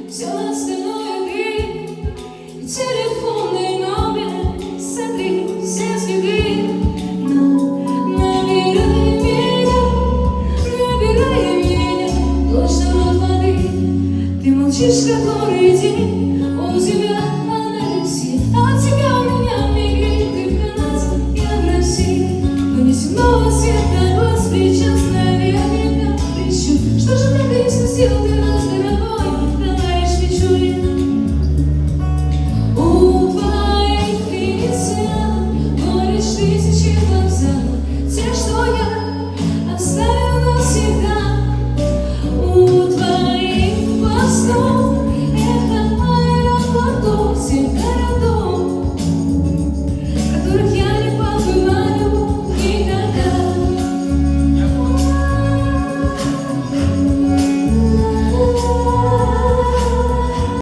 все остальное грех. И телефонный номер, смотри, все следы. Но набирай меня, точно рот воды. Ты молчишь который день, у тебя анорексия, от тебя у меня мигрень. Ты в Канаде, я в России, но не земного цвета глаз, сейчас наверняка трещу. Что же так и не спасил ты нас, дорогой, давай швечу я. У твоих инициалов горечь тысячи вокзалов, те, что я оставил навсегда. У твоих постов